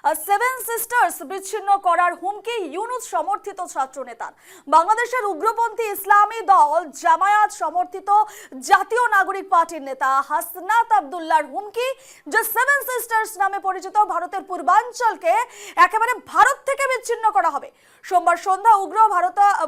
Seven sisters বিচ্ছিন্ন করার হুমকি ইউনুস সমর্থিত ছাত্র নেতার। বাংলাদেশের উগ্রপন্থী ইসলামী দল জামায়াত সমর্থিত জাতীয় নাগরিক পার্টির নেতা হাসনাত আব্দুল্লাহর হুমকি, যে সেভেন সিস্টার্স নামে পরিচিত ভারতের পূর্বাঞ্চলকে একেবারে ভারত থেকে বিচ্ছিন্ন করা হবে। সোমবার সন্ধ্যা উগ্র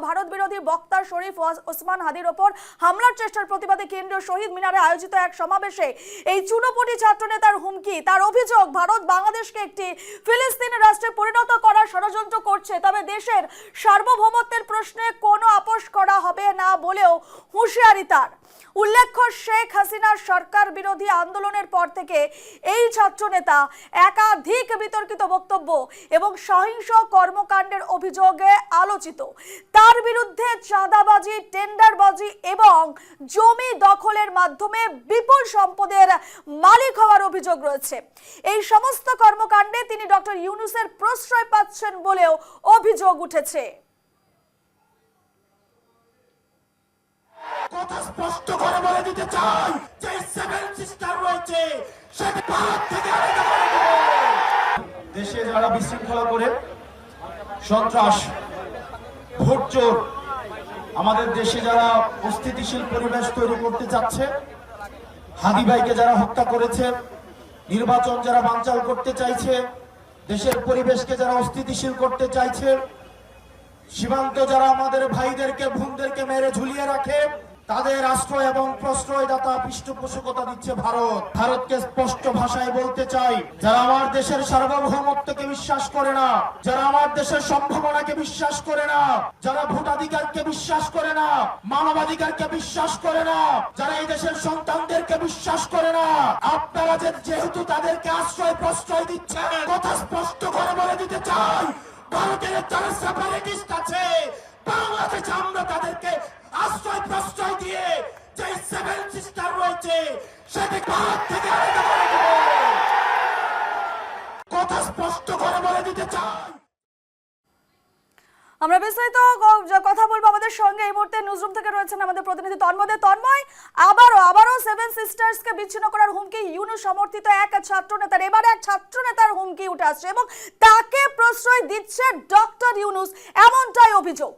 ভারত বিরোধী বক্তা শরীফ ওসমান হাদির ওপর হামলার চেষ্টার প্রতিবাদে কেন্দ্রীয় শহীদ মিনারে আয়োজিত এক সমাবেশে এই চুনোপুটি ছাত্র নেতার হুমকি। তার অভিযোগ, ভারত বাংলাদেশকে একটি ফিলিস্তিনি রাষ্ট্রে পরিণত করার ষড়যন্ত্র করছে, তবে দেশের সার্বভৌমত্বের প্রশ্নে কোনো আপোষ করা হবে না বলেও হুঁশিয়ারি তার। উল্লেখ্য, শেখ হাসিনার সরকার বিরোধী আন্দোলনের পর থেকে এই ছাত্র নেতা একাধিক বিতর্কিত বক্তব্য এবং সহিংস কর্মকাণ্ডের অভিযোগে আলোচিত। তার বিরুদ্ধে চাঁদাবাজি, টেন্ডারবাজি এবং জমি দখলের মাধ্যমে বিপুল সম্পদের মালিক হওয়ার অভিযোগ রয়েছে। এই সমস্ত কর্মকাণ্ডে তিনি ডক্টর ইউনূসের প্রশ্রয় পাচ্ছেন বলেও অভিযোগ উঠেছে। কথা স্পষ্ট করে বলে দিতে চাই যে সেভেন সিস্টার রয়েছে সেটা ভারত থেকে আলাদা করে দেব। দেশে যারা বিশৃঙ্খলা করে সন্ত্রাস, ভোট চোর, আমাদের দেশে যারা অস্থিতিশীল পরিবেশ তৈরি করতে চাচ্ছে, হাদি ভাইকে যারা হত্যা করেছে, নির্বাচন যারা বানচাল করতে চাইছে, দেশের পরিবেশকে যারা অস্থিতিশীল করতে চাইছে, সীমান্ত যারা আমাদের ভাইদেরকে বোনদেরকে মেরে ঝুলিয়ে রাখে, তাদের আশ্রয় এবং প্রশ্রয়দাতা পৃষ্ঠপোষকতা দিচ্ছে ভারত। ভারতকে স্পষ্ট ভাষায় বলতে চাই, যারা আমার দেশের সার্বভৌমত্বকে বিশ্বাস করে না, যারা আমার দেশের সম্ভাবনাকে বিশ্বাস করে না, যারা ভোটাধিকারকে বিশ্বাস করে না, মানবাধিকারকে বিশ্বাস করে না, যারা এই দেশের সন্তানদেরকে বিশ্বাস করে না, আপনারা যেহেতু তাদেরকে আশ্রয় প্রশ্রয় দিচ্ছেন, কথা স্পষ্ট করে বলে দিতে চাই, ভারতের যারা সেপারেটিস্ট আছে, বাংলাদেশে আমরা তাদেরকে আশ্রয় প্রশ্রয় দিয়ে যে সেভেন সিস্টার রয়েছে সেটি ভারত থেকে আলাদা করে দেব। কথা স্পষ্ট করে বলে দিতে চাই। আমরা বিস্তারিত কথা বলবো। আমাদের সঙ্গে এই মুহূর্তে নিউজরুম থেকে রয়েছেন আমাদের প্রতিনিধি তন্ময়। আবারও সেভেন সিস্টার্স কে বিচ্ছিন্ন করার হুমকি ইউনূস সমর্থিত এক ছাত্র নেতার। এবারে এক ছাত্র নেতার হুমকি উঠে আসছে এবং তাকে প্রশ্রয় দিচ্ছে ডক্টর ইউনূস, এমনটাই অভিযোগ।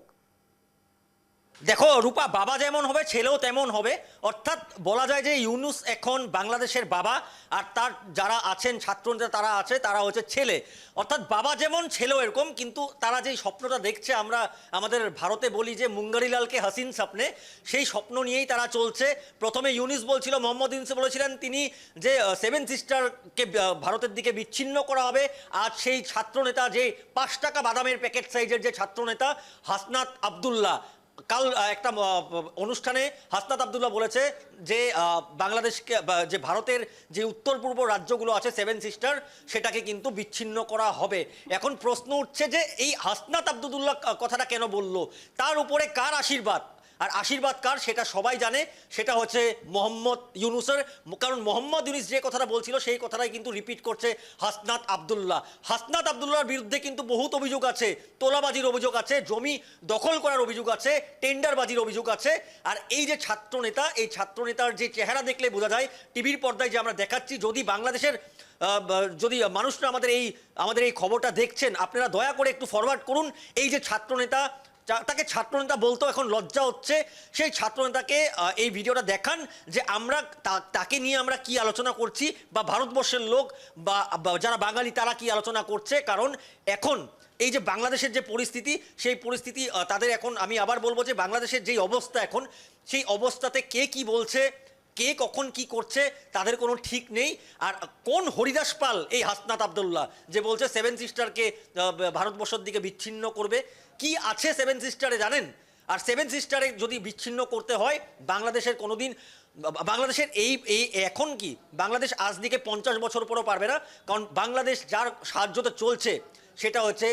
দেখো রূপা, বাবা যেমন হবে ছেলেও তেমন হবে। অর্থাৎ বলা যায় যে ইউনূস এখন বাংলাদেশের বাবা, আর তার যারা আছেন ছাত্রনেতা তারা আছে, তারা হচ্ছে ছেলে। অর্থাৎ বাবা যেমন ছেলেও এরকম। কিন্তু তারা যেই স্বপ্নটা দেখছে, আমরা আমাদের ভারতে বলি যে মুঙ্গারিলালকে হাসিন স্বপ্নে, সেই স্বপ্ন নিয়েই তারা চলছে। প্রথমে ইউনূস বলছিল, মোহাম্মদ ইউনূস বলেছিলেন তিনি যে সেভেন সিস্টারকে ভারতের দিকে বিচ্ছিন্ন করা হবে। আজ সেই ছাত্রনেতা, যে 5 টাকা বাদামের প্যাকেট সাইজের যে ছাত্রনেতা হাসনাত আব্দুল্লাহ, কাল একটা অনুষ্ঠানে হাসনাত আব্দুল্লাহ বলেছে যে বাংলাদেশকে, যে ভারতের যে উত্তর পূর্ব রাজ্যগুলো আছে সেভেন সিস্টার, সেটাকে কিন্তু বিচ্ছিন্ন করা হবে। এখন প্রশ্ন উঠছে যে এই হাসনাত আব্দুল্লাহ কথাটা কেন বললো, তার উপরে কার আশীর্বাদ? আর আশীর্বাদ কার সেটা সবাই জানে, সেটা হচ্ছে মোহাম্মদ ইউনূসের। কারণ মোহাম্মদ ইউনূস যে কথাটা বলছিল সেই কথাটাই কিন্তু রিপিট করছে হাসনাত আব্দুল্লাহ। হাসনাত আব্দুল্লাহর বিরুদ্ধে কিন্তু বহুত অভিযোগ আছে, তোলাবাজির অভিযোগ আছে, জমি দখল করার অভিযোগ আছে, টেন্ডারবাজির অভিযোগ আছে। আর এই যে ছাত্রনেতা, এই ছাত্রনেতার যে চেহারা দেখলে বোঝা যায়, টিভির পর্দায় যে আমরা দেখাচ্ছি, যদি বাংলাদেশের যদি মানুষরা আমাদের এই খবরটা দেখছেন, আপনারা দয়া করে একটু ফরওয়ার্ড করুন। এই যে ছাত্রনেতা, তাকে ছাত্রনেতা বলতেও এখন লজ্জা হচ্ছে, সেই ছাত্রনেতাকে এই ভিডিওটা দেখান যে আমরা তাকে নিয়ে আমরা কি আলোচনা করছি, বা ভারতবর্ষের লোক বা যারা বাঙালি তারা কি আলোচনা করছে। কারণ এখন এই যে বাংলাদেশের যে পরিস্থিতি, সেই পরিস্থিতি তাদের এখন, আমি আবার বলবো যে বাংলাদেশের যেই অবস্থা এখন, সেই অবস্থাতে কে কি বলছে, কে কখন কি করছে, তাদের কোনো ঠিক নেই। আর কোন হরিদাস পাল এই হাসনাত আব্দুল্লাহ যে বলছে সেভেন সিস্টারকে ভারতবর্ষের দিকে বিচ্ছিন্ন করবে? কি আছে সেভেন সিস্টারে জানেন? আর সেভেন সিস্টারে যদি বিচ্ছিন্ন করতে হয়, বাংলাদেশের কোনোদিন, বাংলাদেশের এই এখন কি বাংলাদেশ আজ দিকে 50 বছর পরও পারবে না। কারণ বাংলাদেশ যার সাহায্যতে চলছে, সেটা হচ্ছে,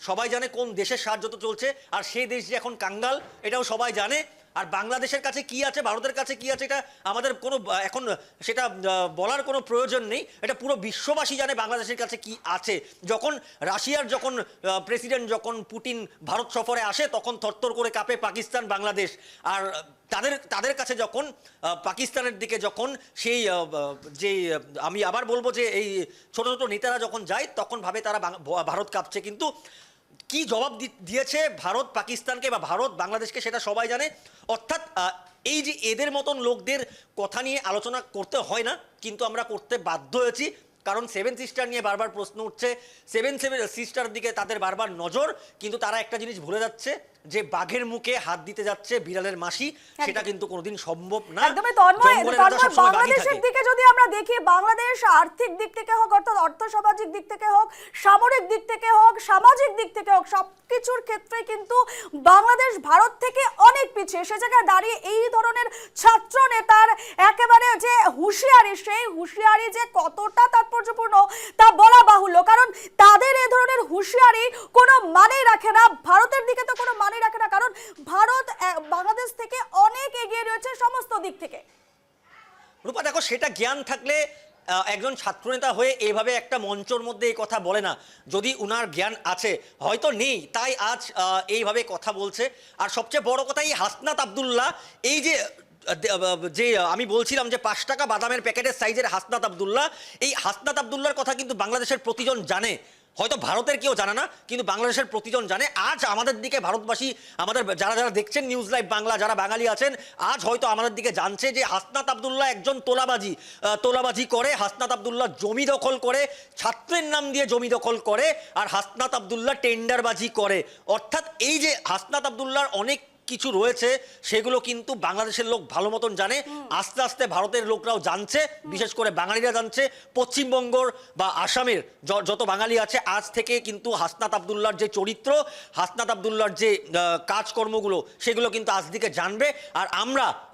সবাই জানে কোন দেশের সাহায্যতে চলছে, আর সেই দেশ যে এখন কাঙ্গাল এটাও সবাই জানে। আর বাংলাদেশের কাছে কি আছে, ভারতের কাছে কি আছে, এটা আমাদের কোনো এখন সেটা বলার কোনো প্রয়োজন নেই। এটা পুরো বিশ্ববাসী জানে বাংলাদেশের কাছে কি আছে। যখন রাশিয়ার যখন প্রেসিডেন্ট যখন পুতিন ভারত সফরে আসে, তখন থরথর করে কাঁপে পাকিস্তান, বাংলাদেশ। আর তাদের কাছে যখন পাকিস্তানের দিকে যখন সেই যে আমি আবার বলবো যে এই ছোট ছোট নেতারা যখন যায়, তখন ভাবে তারা ভারত কাঁপছে। কিন্তু কি জবাব দিয়েছে ভারত পাকিস্তানকে বা ভারত বাংলাদেশকে, সেটা সবাই জানে। অর্থাৎ এই যে এদের মতন লোকদের কথা নিয়ে আলোচনা করতে হয় না, কিন্তু আমরা করতে বাধ্য হয়েছি, কারণ সেভেন সিস্টার নিয়ে বারবার প্রশ্ন উঠছে, সেভেন সিস্টার দিকে তাদের বারবার নজর। কিন্তু তারা একটা জিনিস ভুলে যাচ্ছে যে বাঘের মুখে হাত দিতে যাচ্ছে বিড়ালের মাসি, সেটা কিন্তু কোনোদিন সম্ভব না। একদমই তন্ময়, বাংলাদেশের দিকে যদি আমরা দেখি, বাংলাদেশ আর্থিক দিক থেকে হোক, অর্থাৎ অর্থ সামাজিক দিক থেকে হোক, সামরিক দিক থেকে হোক, সামাজিক দিক থেকে হোক, সবকিছুর ক্ষেত্রে কিন্তু বাংলাদেশ ভারত থেকে অনেক পিছিয়ে। সে জায়গায় দাঁড়িয়ে এই ধরনের ছাত্র নেতার একেবারে যে হুঁশিয়ারি, সেই হুঁশিয়ারি যে কতটা তাৎপর্যপূর্ণ তা বলা বাহুল্য। কারণ তাদের এই ধরনের হুঁশিয়ারি কোনো মানেই রাখে না, ভারতের দিকে তো কোনো মানে রাখে না, কারণ ভারত বাংলাদেশ থেকে অনেক এগিয়ে রয়েছে সমস্ত দিক থেকে। রূপা দেখো, সেটা জ্ঞান থাকলে একজন ছাত্রনেতা হয়ে এইভাবে একটা মঞ্চের মধ্যে এই কথা বলে না। যদি উনার জ্ঞান আছে, হয়তো নেই, তাই আজ এইভাবে কথা বলছে। আর সবচেয়ে বড় কথা, এই হাসনাত আব্দুল্লাহ, এই যে আমি বলছিলাম যে 5 টাকা বাদামের প্যাকেটের সাইজের হাসনাত আব্দুল্লাহ, এই হাসনাত আব্দুল্লাহর কথা কিন্তু বাংলাদেশের প্রতিজন জানে। হয়তো ভারতের কেউ জানে না, কিন্তু বাংলাদেশের প্রতিজন জানে। আজ আমাদের দিকে ভারতবাসী, আমাদের যারা যারা দেখছেন নিউজ লাইভ বাংলা, যারা বাঙালি আছেন, আজ হয়তো আমাদের দিকে জানছে যে হাসনাত আব্দুল্লাহ একজন তোলাবাজি করে। হাসনাত আব্দুল্লাহ জমি দখল করে, ছাত্রের নাম দিয়ে জমি দখল করে। আর হাসনাত আব্দুল্লাহ টেন্ডারবাজি করে। অর্থাৎ এই যে হাসনাত আব্দুল্লাহর অনেক কিছু রয়েছে, সেগুলো কিন্তু বাংলাদেশের লোক ভালো মতন জানে। আস্তে আস্তে ভারতের লোকরাও জানছে, বিশেষ করে বাঙালিরা জানছে। পশ্চিমবঙ্গর বা আসামের যত বাঙালি আছে, আজ থেকে কিন্তু হাসনাত আব্দুল্লাহর যে চরিত্র, হাসনাত আব্দুল্লাহর যে কাজকর্মগুলো, সেগুলো কিন্তু আজ দিকে জানবে। আর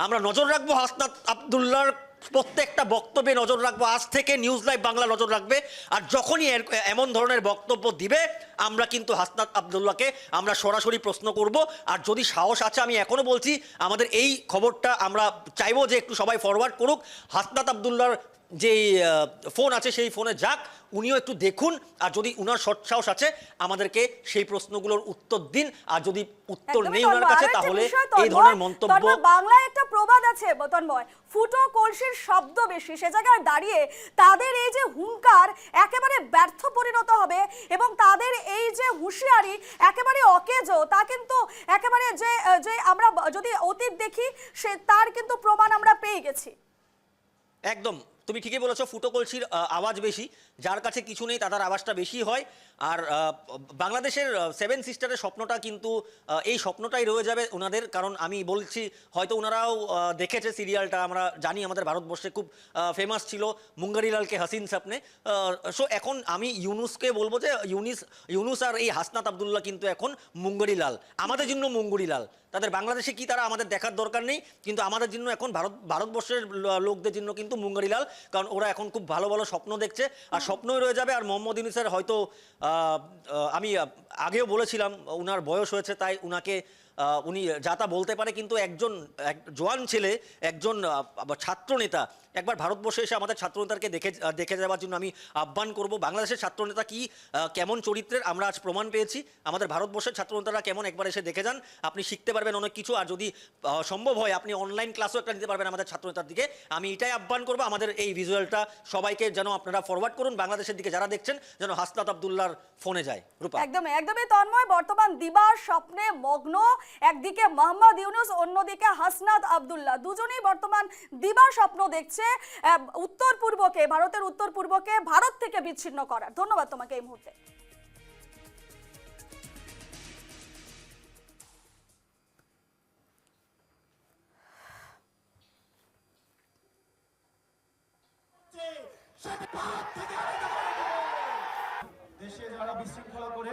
আমরা নজর রাখবো হাসনাত আব্দুল্লাহর প্রত্যেকটা বক্তব্যে নজর রাখবো। আজ থেকে নিউজ লাইভ বাংলা নজর রাখবে। আর যখনই এমন ধরনের বক্তব্য দিবে, আমরা কিন্তু হাসনাত আব্দুল্লাহকে আমরা সরাসরি প্রশ্ন করব। আর যদি সাহস আছে, আমি এখনো বলছি, আমাদের এই খবরটা আমরা চাইবো যে একটু সবাই ফরওয়ার্ড করুক। হাসনাত আব্দুল্লাহর যে ফোন আছে, সেই ফোনে যাক, উনিও একটু দেখুন। আর যদি উনার সৎসাহস আছে, আমাদেরকে সেই প্রশ্নগুলোর উত্তর দিন। আর যদি উত্তর নেই ওনার কাছে, তাহলে এই ধরনের মন্তব্য। বাংলায় একটা প্রবাদ আছে তন্ময়, ফুটো কলসির শব্দ বেশি। সে জায়গায় দাঁড়িয়ে তাদের এই যে হুঙ্কার একেবারে ব্যর্থ পরিণত হবে, এবং তাদের এই যে হুঁশিয়ারি একেবারে অকেজো, তা কিন্তু একেবারে যে আমরা যদি অতীত দেখি, সে তার কিন্তু প্রমাণ আমরা পেয়ে গেছি। একদম, তুমি ঠিকই বলেছো, ফুটো কলসির আওয়াজ বেশি, যার কাছে কিছু নেই তাদের আওয়াজটা বেশি হয়। আর বাংলাদেশের সেভেন সিস্টারের স্বপ্নটা কিন্তু এই স্বপ্নটাই রয়ে যাবে ওনাদের। কারণ আমি বলছি, হয়তো ওনারাও দেখেছে সিরিয়ালটা, আমরা জানি আমাদের ভারতবর্ষে খুব ফেমাস ছিল, মুঙ্গারিলালকে হাসিন সাপনে। সো এখন আমি ইউনুসকে বলবো যে ইউনুস আর এই হাসনাত আব্দুল্লাহ কিন্তু এখন মুঙ্গারিলাল, আমাদের জন্য মুঙ্গুরিলাল। তাদের বাংলাদেশে কি তারা আমাদের দেখার দরকার নেই, কিন্তু আমাদের জন্য এখন ভারতবর্ষের লোকদের জন্য কিন্তু মুঙ্গারিলাল। কারণ ওরা এখন খুব ভালো ভালো স্বপ্ন দেখছে, আর স্বপ্নই রয়ে যাবে। আর মোহাম্মদ ইউনূসের হয়তো আমি আগেও বলেছিলাম, উনার বয়স হয়েছে, তাই উনাকে উনি যা তা বলতে পারে। কিন্তু একজন জোয়ান ছেলে, একজন ছাত্র নেতা, একবার ভারতবর্ষে এসে আমাদের ছাত্রনেতাকে দেখে যাওয়ার জন্য আমি আহ্বান করব। বাংলাদেশের ছাত্রনেতা কি কেমন চরিত্রের আমরা আজ প্রমাণ পেয়েছি। আমাদের ভারতবর্ষের ছাত্রনেতারা কেমন, একবার এসে দেখে যান, আপনি শিখতে পারবেন অনেক কিছু। আর যদি সম্ভব হয়, আপনি অনলাইন ক্লাসও একটা নিতে পারবেন আমাদের ছাত্রনেতার দিকে। আমি এটাই আহ্বান করবো, আমাদের এই ভিজুয়ালটা সবাইকে যেন আপনারা ফরওয়ার্ড করুন, বাংলাদেশের দিকে যারা দেখছেন, যেন হাসনাত আব্দুল্লাহর ফোনে যায়। রূপা, একদমই তন্ময়, বর্তমান দিবার স্বপ্নে মগ্ন, একদিকে মোহাম্মদ ইউনূস, অন্যদিকে হাসনাত আব্দুল্লাহ, দুজনেই বর্তমান দিবার স্বপ্ন দেখছে উত্তর পূর্বকে, ভারতের উত্তর পূর্বকে ভারত থেকে বিচ্ছিন্ন করার। ধন্যবাদ তোমাকে এই মুহূর্তে। দেশে যারা বিশৃঙ্খলা করে